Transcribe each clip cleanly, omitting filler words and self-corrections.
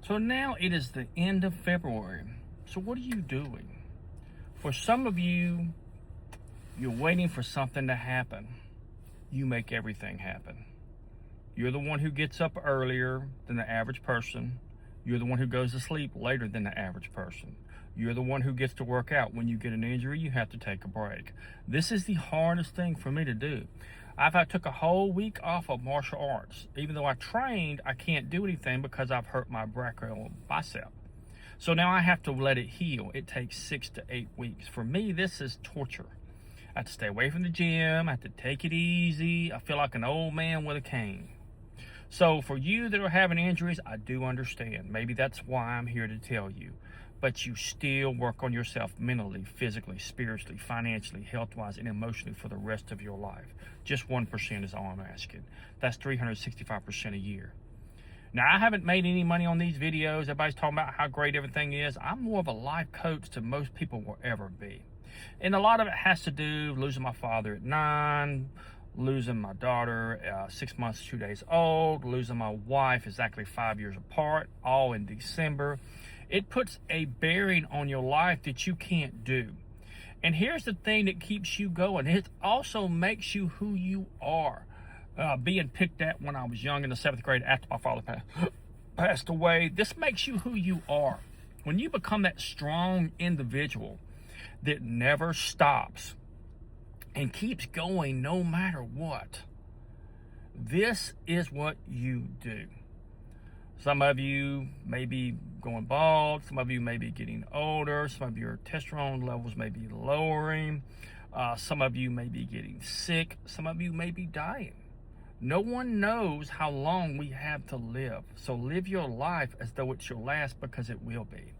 So now it is the end of February. So what are you doing? For some of you, you're waiting for something to happen. You make everything happen. You're the one who gets up earlier than the average person. You're the one who goes to sleep later than the average person. You're the one who gets to work out. When you get an injury, you have to take a break. This is the hardest thing for me to do. I took a whole week off of martial arts. Even though I trained, I can't do anything because I've hurt my brachial bicep. So now I have to let it heal. It takes 6 to 8 weeks. For me, this is torture. I have to stay away from the gym. I have to take it easy. I feel like an old man with a cane. So for you that are having injuries, I do understand. Maybe that's why I'm here to tell you. But you still work on yourself mentally, physically, spiritually, financially, health-wise, and emotionally for the rest of your life. Just 1% is all I'm asking. That's 365% a year. Now, I haven't made any money on these videos. Everybody's talking about how great everything is. I'm more of a life coach than most people will ever be. And a lot of it has to do with losing my father at 9, losing my daughter 6 months, 2 days old, losing my wife exactly 5 years apart, all in December. It puts a bearing on your life that you can't do. And here's the thing that keeps you going. It also makes you who you are. Being picked at when I was young in the 7th grade after my father passed away, this makes you who you are. When you become that strong individual that never stops and keeps going no matter what, this is what you do. Some of you may be going bald. Some of you may be getting older. Some of your testosterone levels may be lowering. Some of you may be getting sick. Some of you may be dying. No one knows how long we have to live. So live your life as though it's your last, because it will be.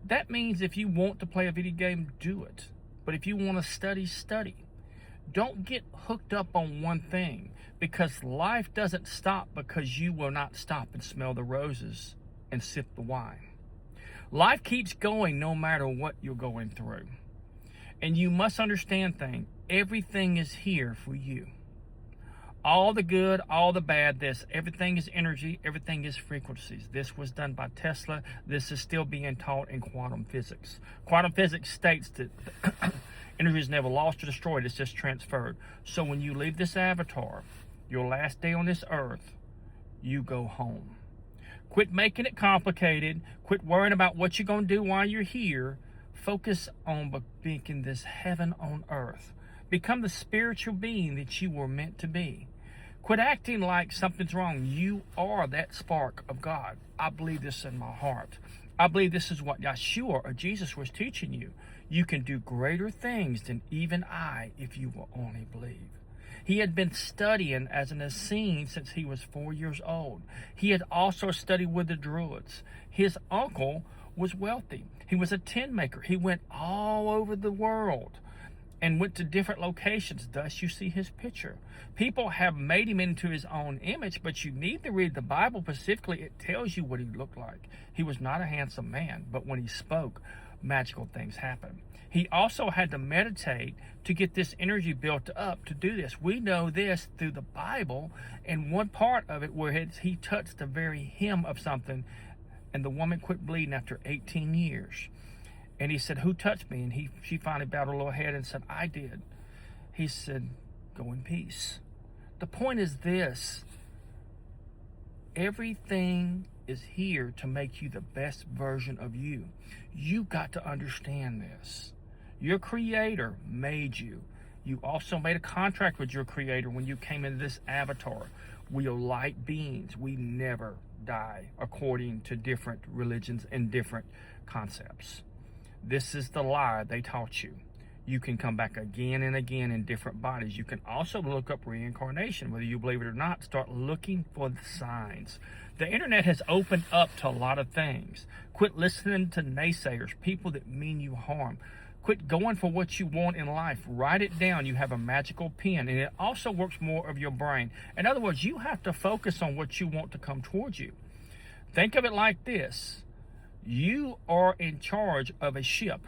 That means if you want to play a video game, do it. But if you want to study, study. Don't get hooked up on one thing, because life doesn't stop because you will not stop and smell the roses and sip the wine. Life keeps going no matter what you're going through. And you must understand things. Everything is here for you. All the good, all the bad, everything is energy, everything is frequencies. This was done by Tesla. This is still being taught in quantum physics. Quantum physics states that energy is never lost or destroyed, it's just transferred. So when you leave this avatar, your last day on this earth, you go home. Quit making it complicated. Quit worrying about what you're going to do while you're here. Focus on making this heaven on earth. Become the spiritual being that you were meant to be. Quit acting like something's wrong. You are that spark of God. I believe this in my heart. I believe this is what Yeshua or Jesus was teaching you. You can do greater things than even I if you will only believe. He had been studying as an Essene since he was 4 years old. He had also studied with the Druids. His uncle was wealthy. He was a tin maker. He went all over the world and went to different locations. Thus, you see his picture. People have made him into his own image, but you need to read the Bible specifically. It tells you what he looked like. He was not a handsome man, but when he spoke, magical things happened. He also had to meditate to get this energy built up to do this. We know this through the Bible, and one part of it where he touched the very hem of something, and the woman quit bleeding after 18 years. And he said, "Who touched me?" And she finally bowed her little head and said, "I did." He said, "Go in peace." The point is this: everything is here to make you the best version of you. You got to understand this. Your creator made you. You also made a contract with your creator when you came into this avatar. We are light beings. We never die, according to different religions and different concepts. This is the lie they taught you. You can come back again and again in different bodies. You can also look up reincarnation, whether you believe it or not. Start looking for the signs. The internet has opened up to a lot of things. Quit listening to naysayers, people that mean you harm. Quit going for what you want in life. Write it down. You have a magical pen, and it also works more of your brain. In other words, you have to focus on what you want to come towards you. Think of it like this. You are in charge of a ship.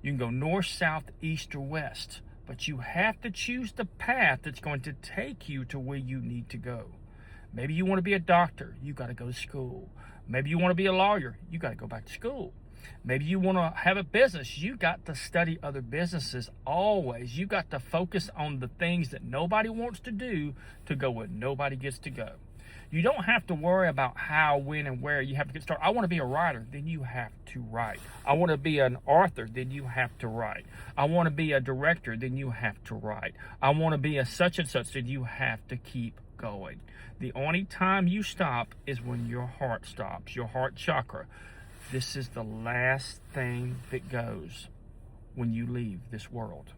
You can go north, south, east, or west, but you have to choose the path that's going to take you to where you need to go. Maybe you want to be a doctor. You got to go to school. Maybe you want to be a lawyer. You got to go back to school. Maybe you want to have a business. You got to study other businesses always. You got to focus on the things that nobody wants to do to go where nobody gets to go. You don't have to worry about how, when, and where you have to get started. I want to be a writer, then you have to write. I want to be an author, then you have to write. I want to be a director, then you have to write. I want to be a such and such, then you have to keep going. The only time you stop is when your heart stops, your heart chakra. This is the last thing that goes when you leave this world.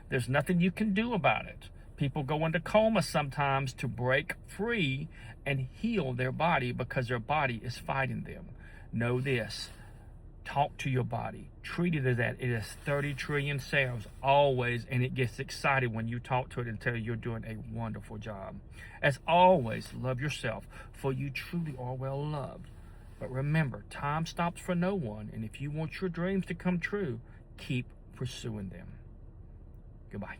There's nothing you can do about it. People go into coma sometimes to break free and heal their body because their body is fighting them. Know this. Talk to your body. Treat it as that. It has 30 trillion cells always, and it gets excited when you talk to it and tell you you're doing a wonderful job. As always, love yourself, for you truly are well loved. But remember, time stops for no one, and if you want your dreams to come true, keep pursuing them. Goodbye.